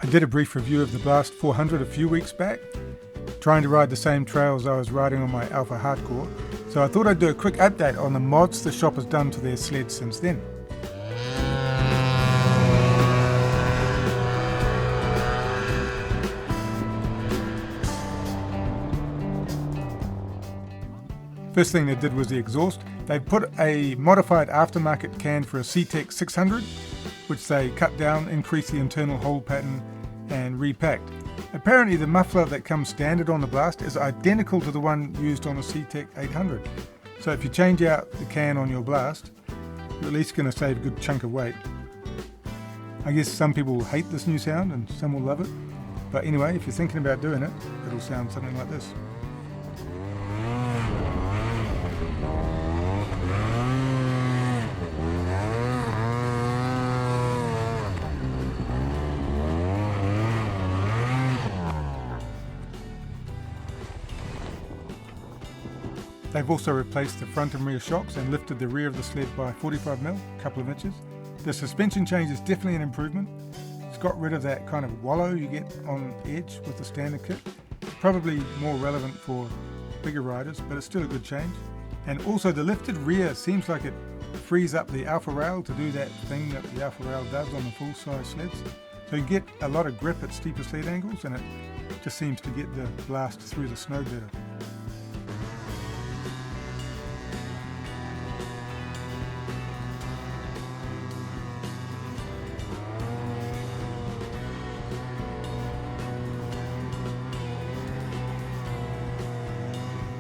I did a brief review of the Blast 400 a few weeks back, trying to ride the same trails I was riding on my Alpha Hardcore, so I thought I'd do a quick update on the mods the shop has done to their sled since then. First thing they did was the exhaust. They put a modified aftermarket can for a C-Tech 600, which they cut down, increased the internal hole pattern and repacked. Apparently the muffler that comes standard on the Blast is identical to the one used on a C-Tech 800. So if you change out the can on your Blast, you're at least going to save a good chunk of weight. I guess some people will hate this new sound and some will love it. But anyway, if you're thinking about doing it, it'll sound something like this. They've also replaced the front and rear shocks and lifted the rear of the sled by 45mm, a couple of inches. The suspension change is definitely an improvement. It's got rid of that kind of wallow you get on edge with the standard kit. Probably more relevant for bigger riders, but it's still a good change. And also the lifted rear seems like it frees up the Alpha Rail to do that thing that the Alpha Rail does on the full-size sleds. So you get a lot of grip at steeper sled angles, and it just seems to get the Blast through the snow better.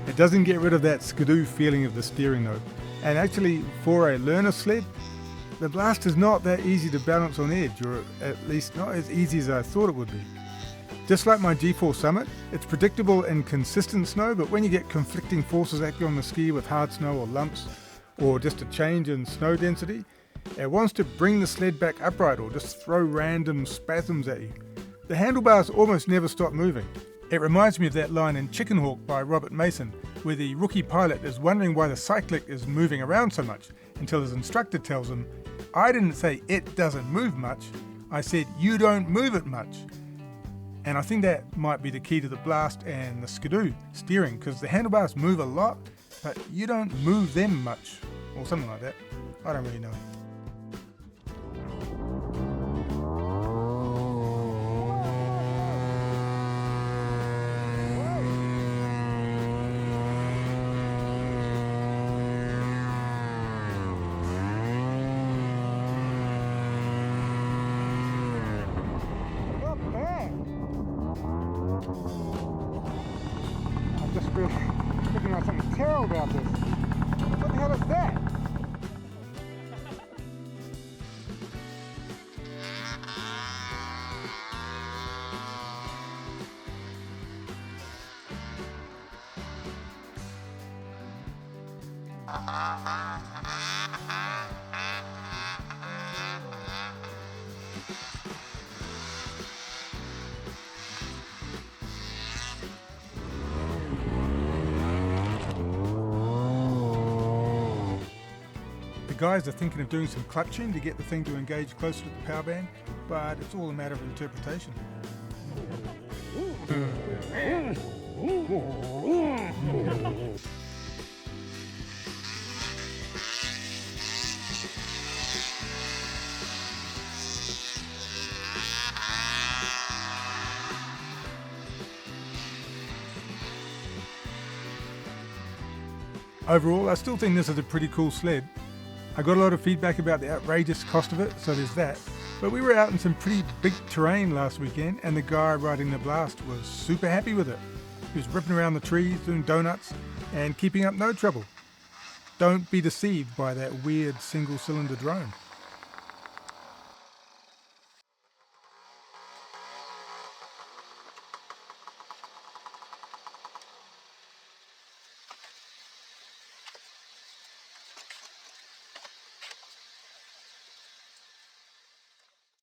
It doesn't get rid of that skidoo feeling of the steering though. And actually, for a learner sled, the Blast is not that easy to balance on edge, or at least not as easy as I thought it would be. Just like my G4 Summit, it's predictable in consistent snow, but when you get conflicting forces acting on the ski with hard snow or lumps, or just a change in snow density, it wants to bring the sled back upright or just throw random spasms at you. The handlebars almost never stop moving. It reminds me of that line in Chicken Hawk by Robert Mason, where the rookie pilot is wondering why the cyclic is moving around so much, until his instructor tells him, "I didn't say it doesn't move much, I said you don't move it much." And I think that might be the key to the Blast and the skidoo steering, because the handlebars move a lot, but you don't move them much, or something like that. I don't really know. I'm just thinking of something terrible about this. What the hell is that? The guys are thinking of doing some clutching to get the thing to engage closer to the power band, but it's all a matter of interpretation. Overall, I still think this is a pretty cool sled. I got a lot of feedback about the outrageous cost of it, so there's that. But we were out in some pretty big terrain last weekend, and the guy riding the Blast was super happy with it. He was ripping around the trees, doing donuts, and keeping up no trouble. Don't be deceived by that weird single-cylinder drone.